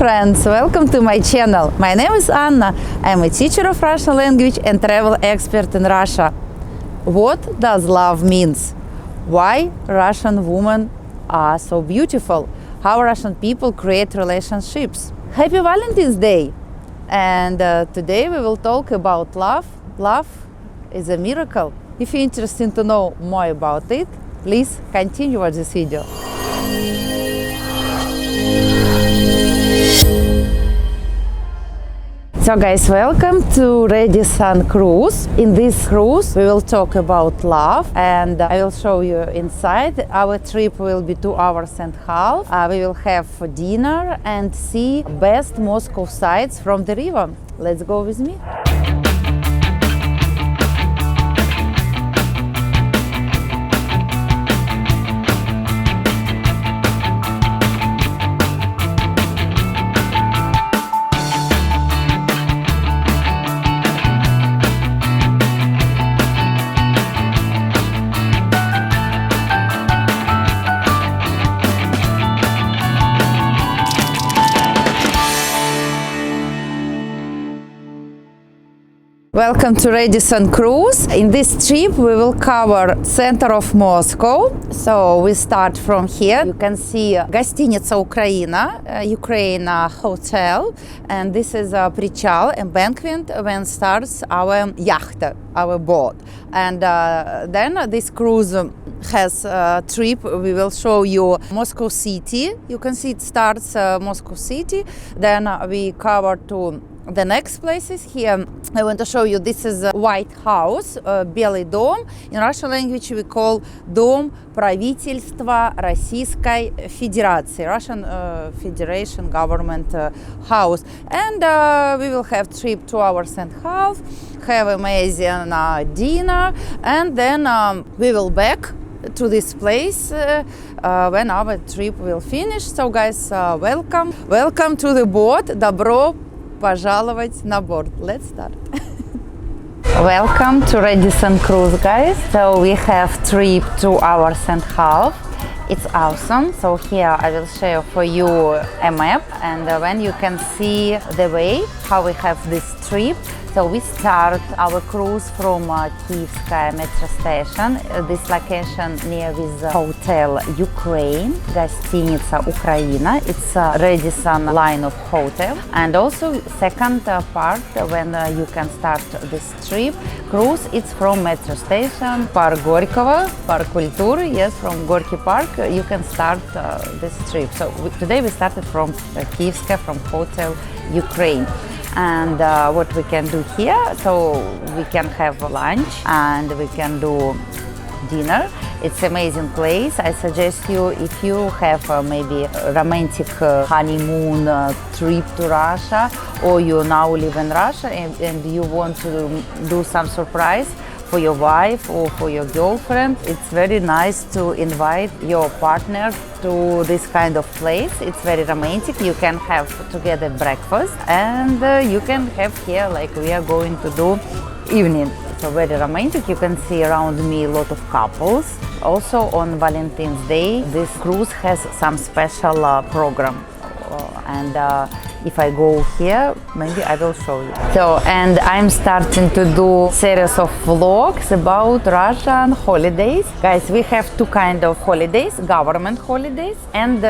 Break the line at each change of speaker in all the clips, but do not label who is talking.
friends, welcome to my channel. My name is Anna. I'm a teacher of Russian language and travel expert in Russia. What does love means? Why Russian women are so beautiful? How Russian people create relationships? Happy Valentine's Day! And today we will talk about love. Love is a miracle. If you're interested to know more about it, please continue watch this video. So guys, welcome to Radisson cruise. In this cruise we will talk about love and I will show you inside. Our trip will be 2 hours and a half. We will have dinner and see best Moscow sights from the river. Let's go with me. Welcome to Radisson cruise. In this trip we will cover center of Moscow. So we start from here. You can see Гостиница Украина, Ukraine hotel, and this is a Prichal embankment when starts our yacht, our boat. And then this cruise has a trip. We will show you Moscow city. You can see it starts Moscow city. Then we cover to the next places. Here I want to show you, this is a White House, Белый дом. In Russian language we call Дом правительства Российской Федерации, Russian Federation government house. And we will have trip 2 hours and a half, have amazing dinner, and then we will back to this place when our trip will finish. So guys, welcome to the boat. Добро пожаловать на борт. Let's start. Welcome to Radisson cruise, guys. So we have trip 2 hours and a half. It's awesome. So here I will share for you a map, and when you can see the way how we have this trip. So we start our cruise from Kievskaya metro station. This location near with hotel Ukraine, Гостиница Украина. It's a Radisson line of hotel. And also second part when you can start this trip cruise, it's from metro station Park Горького, Park Kultury. Yes, from Gorky Park you can start this trip. So today we started from Kievskaya, from hotel Ukraine. And what we can do here, so we can have lunch and we can do dinner. It's amazing place. I suggest you, if you have maybe a romantic honeymoon trip to Russia, or you now live in Russia and you want to do some surprise for your wife or for your girlfriend, it's very nice to invite your partner to this kind of place. It's very romantic. You can have together breakfast and you can have here like we are going to do evening. So very romantic. You can see around me a lot of couples. Also on Valentine's Day this cruise has some special program. And if I go here, maybe I will show you. So, and I'm starting to do series of vlogs about Russian holidays. Guys, we have two kind of holidays, government holidays and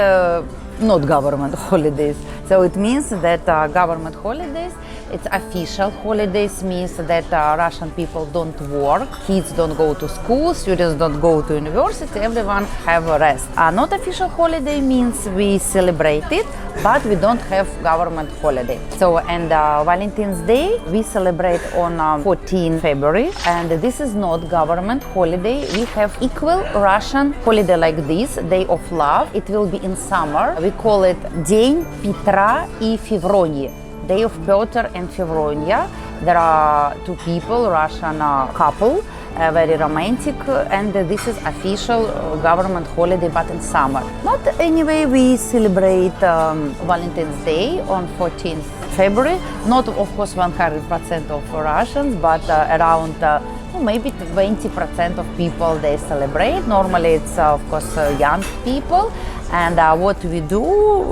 not government holidays. So it means that government holidays, it's official holidays, means that Russian people don't work, kids don't go to school, students don't go to university, everyone have a rest. Not official holiday means we celebrate it, but we don't have government holiday. So, and Valentine's Day we celebrate on 14 February, and this is not government holiday. We have equal Russian holiday like this, Day of Love. It will be in summer. We call it День Петра и Февронии, Day of Peter and Fevronia. There are two people, Russian couple, very romantic, and this is official government holiday, but in summer. Not anyway, we celebrate Valentine's Day on 14th February. Not of course 100% of Russians, but around maybe 20% of people they celebrate. Normally it's of course young people. And what we do,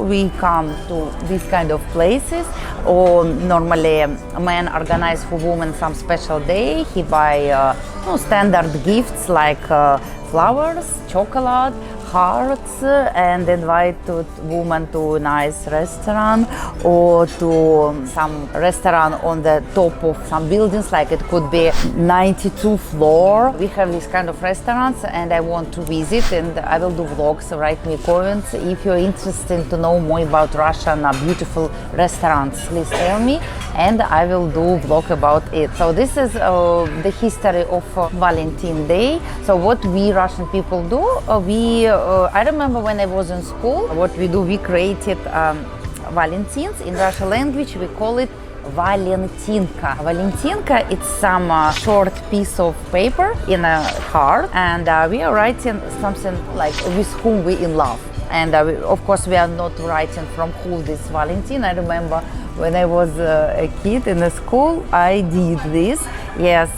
we come to these kind of places, or normally a man organize for women some special day. He buy standard gifts like flowers, chocolate, hearts, and invite woman to a nice restaurant or to some restaurant on the top of some buildings, like it could be 92 floor. We have this kind of restaurants and I want to visit, and I will do vlogs. Write me comments if you're interested to know more about Russian beautiful restaurants. Please tell me and I will do vlog about it. So this is the history of Valentine Day. So what we Russian people do, I remember when I was in school, what we do, we created Valentines. In Russian language we call it Valentinka. Valentinka, it's some short piece of paper in a heart, and we are writing something like with whom we in love. And of course we are not writing from who this Valentine. I remember when I was a kid in the school, I did this. Yes,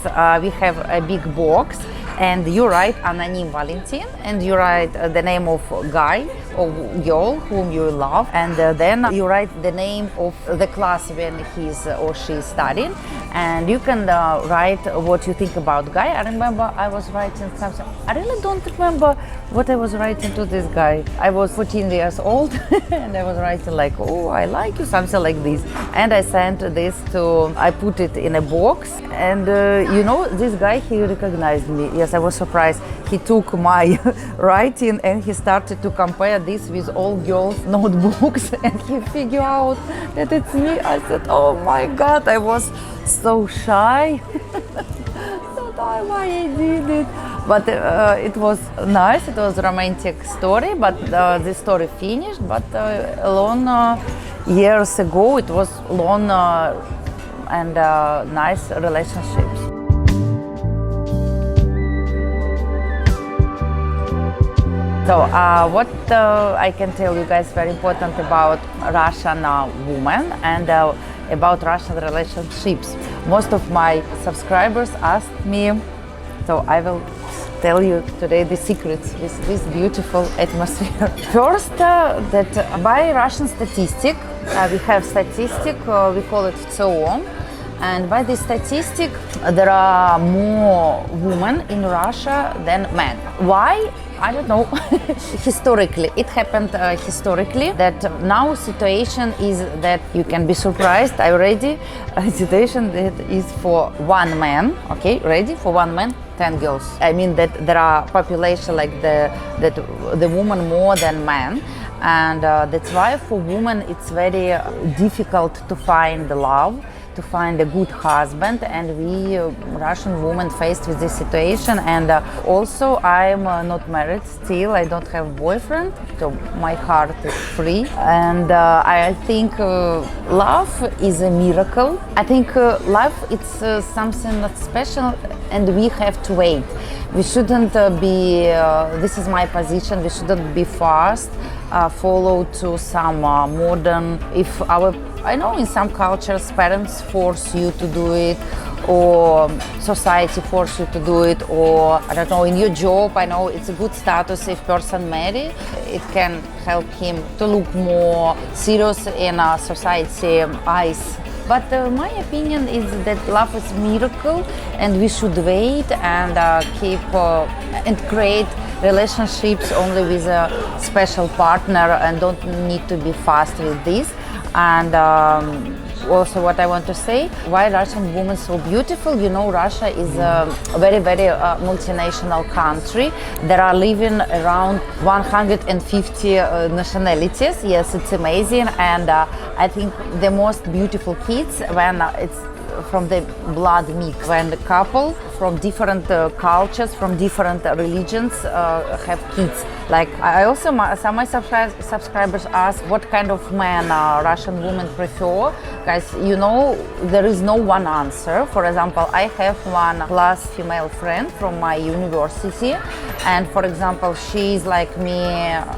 we have a big box and you write anonym Valentine, and you write the name of guy or girl whom you love, and then you write the name of the class when he's or she's studying, and you can write what you think about guy. I remember I was writing something. I really don't remember what I was writing to this guy. I was 14 years old and I was writing like, oh, I like you, something like this. And I sent this I put it in a box, and this guy, he recognized me. Yes, I was surprised. He took my writing and he started to compare this with all girls' notebooks, and he figured out that it's me. I said, oh my God, I was so shy. That's why I did it. But it was nice. It was a romantic story, but the story finished. But long years ago, it was long and nice relationships. So what I can tell you guys very important about Russian women and about Russian relationships. Most of my subscribers asked me, so I will tell you today the secrets with this beautiful atmosphere. First, that by Russian statistic, we have statistic, we call it ЦО, and by this statistic, there are more women in Russia than men. Why? I don't know. Historically, it happened historically that now situation is that you can be surprised already. A situation that is for one man, okay, ready, for one man, 10 girls. I mean that there are population like the woman more than man, and that's why for women it's very difficult to find the love, to find a good husband, and we Russian women faced with this situation. And also I'm not married still, I don't have boyfriend, so my heart is free, and I think love is a miracle. I think love it's something not special, and we have to wait. We shouldn't be, this is my position, we shouldn't be fast, follow to some modern, if our, I know in some cultures parents force you to do it, or society force you to do it, or I don't know, in your job, I know it's a good status if person married, it can help him to look more serious in society eyes. But my opinion is that love is a miracle, and we should wait and keep and create relationships only with a special partner, and don't need to be fast with this. And also what I want to say, why Russian women so beautiful? You know, Russia is a very, very multinational country. There are living around 150 nationalities. Yes, it's amazing. And I think the most beautiful kids when it's from the blood mix, when the couple from different cultures, from different religions have kids. Like I also, some of my subscribers ask what kind of man Russian women prefer. Guys, you know, there is no one answer. For example, I have one class female friend from my university, and for example, she is like me,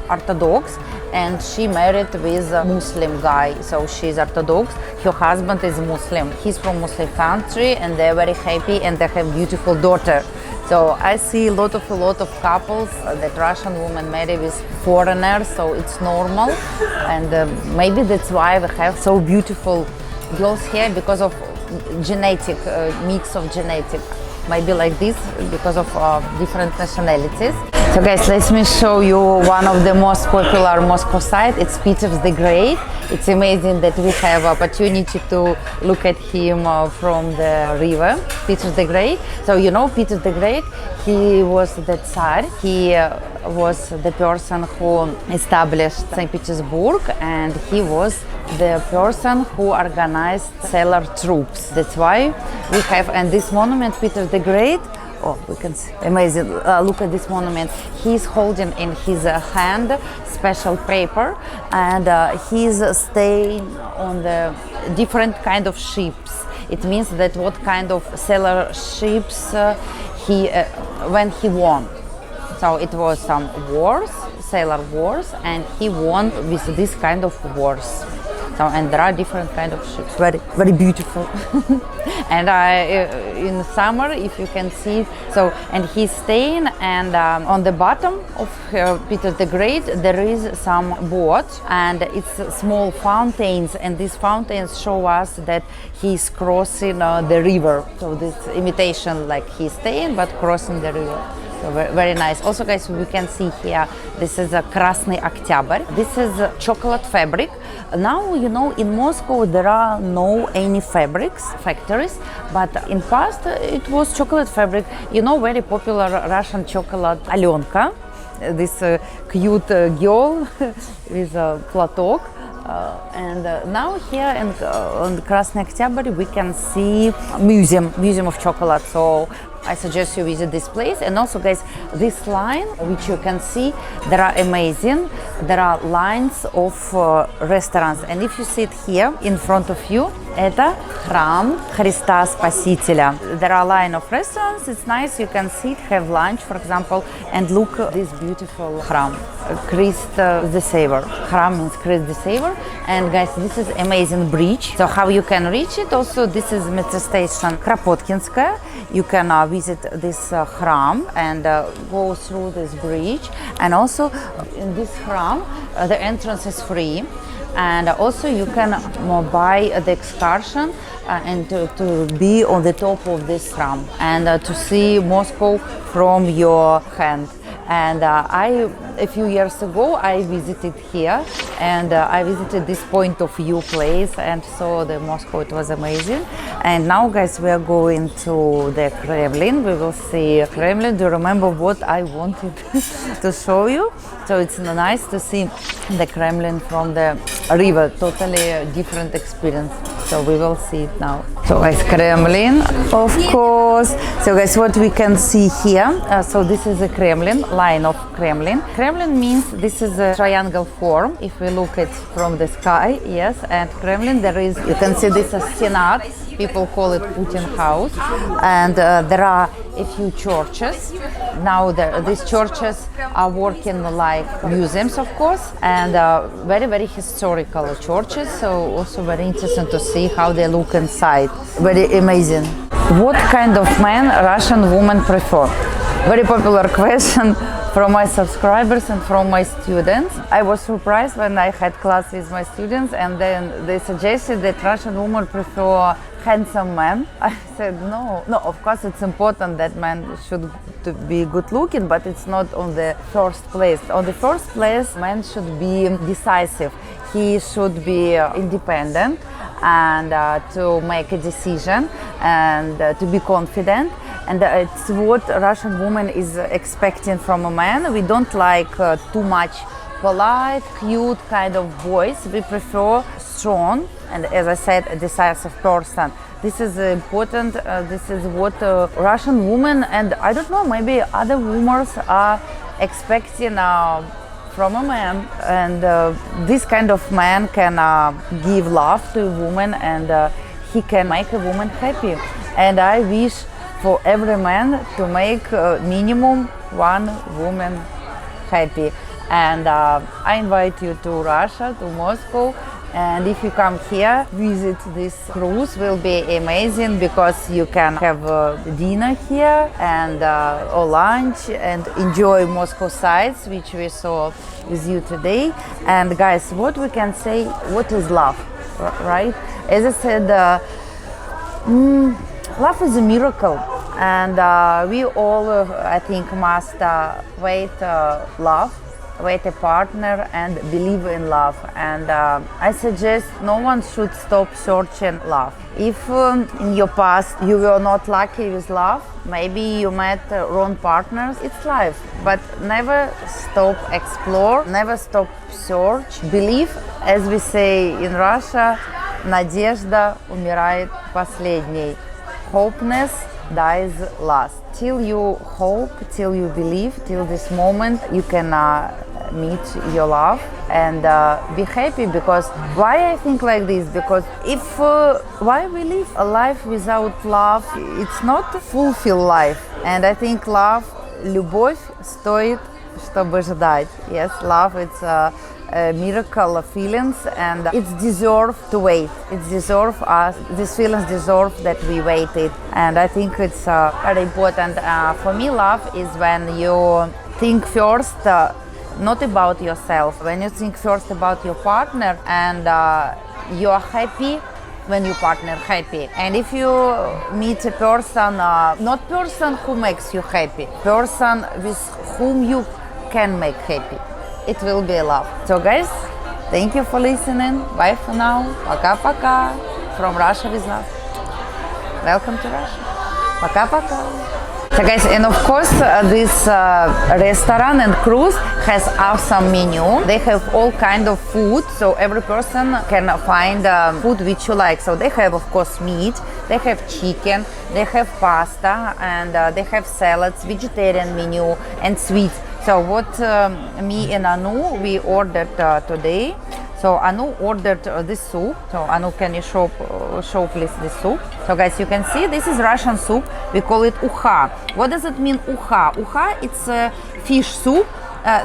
Orthodox, and she married with a Muslim guy, so she's Orthodox. Her husband is Muslim. He's from Muslim country, and they're very happy, and they have beautiful daughter. So I see a lot of couples that Russian women marry with foreigners, so it's normal, and maybe that's why we have so beautiful girls here, because of genetic mix of genetic. Maybe like this because of different nationalities. So guys, let me show you one of the most popular Moscow site. It's Peter the Great. It's amazing that we have opportunity to look at him from the river, Peter the Great. So you know Peter the Great, he was the Tsar. He was the person who established St. Petersburg, and he was the person who organized sailor troops. That's why we have, and this monument, Peter the Great, oh, we can see, amazing. Look at this monument. He's holding in his hand special paper, and he's staying on the different kind of ships. It means that what kind of sailor ships he when he won. So it was some wars, sailor wars, and he won with this kind of wars. So, and there are different kind of ships, very beautiful. And in summer, if you can see, so, and he's staying, and on the bottom of Peter the Great there is some boat, and it's small fountains, and these fountains show us that he's crossing the river. So this imitation, like he's staying but crossing the river. So very nice. Also guys, we can see here, this is a Krasny Oktyabr. This is chocolate fabric. Now, you know, in Moscow there are no any factories, but in past it was chocolate fabric. You know, very popular Russian chocolate Alenka, this cute girl with a platok. And now here in on Krasny Oktyabr we can see museum of chocolate. So I suggest you visit this place. And also guys, this line which you can see, there are amazing. There are lines of restaurants, and if you sit here in front of you, это храм Христа Спасителя. There are a line of restaurants. It's nice. You can sit, have lunch, for example, and look at this beautiful храм, Christ the Savior. Храм means Christ the Savior. And guys, this is amazing bridge. So how you can reach it? Also, this is metro station Kropotkinskaya. You can visit this храм and go through this bridge. And also in this храм, the entrance is free. And also you can buy the excursion and to be on the top of this tram and to see Moscow from your hand. And a few years ago I visited here, and I visited this point of view place and saw the Moscow. It was amazing. And now guys, we are going to the Kremlin. We will see Kremlin. Do you remember what I wanted to show you? So it's nice to see the Kremlin from the river, totally different experience. So we will see it now. So guys, Kremlin, of course. So guys, what we can see here, so this is a Kremlin, line of Kremlin. Kremlin means this is a triangle form, if we look at from the sky, yes, and Kremlin, there is, you can see this as Senate, people call it Putin House, and there are a few churches. Now these churches are working like museums, of course, and very historical churches, so also very interesting to see how they look inside. Very amazing. What kind of man Russian women prefer? Very popular question from my subscribers and from my students. I was surprised when I had class with my students, and then they suggested that Russian women prefer handsome men. I said no, of course it's important that men should be good looking, but it's not on the first place. On the first place, man should be decisive. He should be independent and to make a decision and to be confident. And it's what Russian woman is expecting from a man. We don't like too much polite, cute kind of boys. We prefer strong and, as I said, a decisive person. This is important. This is what Russian women, and I don't know, maybe other women are expecting from a man. And this kind of man can give love to a woman, and he can make a woman happy. And I wish for every man to make minimum one woman happy. And I invite you to Russia, to Moscow, And if you come here, visit this cruise will be amazing because you can have dinner here and or lunch and enjoy Moscow sights, which we saw with you today. And guys, what we can say, what is love, right? As I said, love is a miracle, and we all, I think, must wait a partner and believe in love. And I suggest no one should stop searching love. If in your past you were not lucky with love, maybe you met wrong partners, it's life. But never stop explore, never stop search. Believe, as we say in Russia, надежда умирает последней. Hopeness dies last. Till you hope, till you believe, till this moment, you can meet your love and be happy. Because why I think like this? Because if why we live a life without love, it's not a fulfilled life. And I think love, любовь стоит, чтобы ждать. Yes, love, it's a miracle of feelings, and it's deserve to wait. It's deserve us. These feelings deserve that we waited, and I think it's very important. For me, love is when you think first not about yourself. When you think first about your partner, and you are happy when your partner happy. And if you meet a person, not person who makes you happy, person with whom you can make happy, it will be love. So guys, thank you for listening. Bye for now. Пока-пока. From Russia with love. Welcome to Russia. Пока-пока. So guys, and of course this restaurant and cruise has awesome menu. They have all kind of food, so every person can find food which you like. So they have, of course, meat, they have chicken, they have pasta, and they have salads, vegetarian menu, and sweets. So what me and Anu, we ordered today. So Anu ordered this soup. So Anu, can you show please this soup? So guys, you can see this is Russian soup. We call it uha. What does it mean, uha? Uha, it's a fish soup.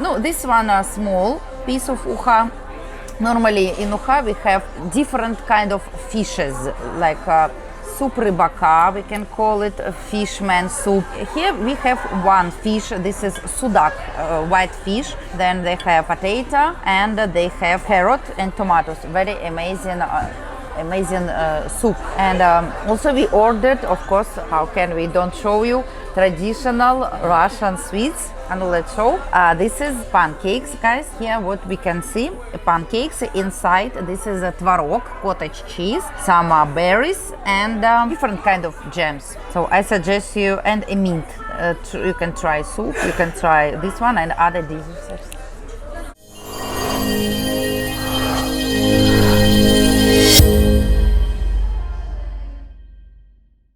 No, this one a small piece of uha. Normally in uha we have different kind of fishes, like soup rybaka, we can call it a fishman soup. Here we have one fish, this is sudak, white fish. Then they have potato and they have carrot and tomatoes. Very amazing soup. And also we ordered, of course, how can we don't show you, traditional Russian sweets. And let's show. This is pancakes, guys. Here what we can see, pancakes inside. This is a tvarog, cottage cheese, some berries, and different kind of jams. So I suggest you, and a mint. You can try soup, you can try this one and other dishes.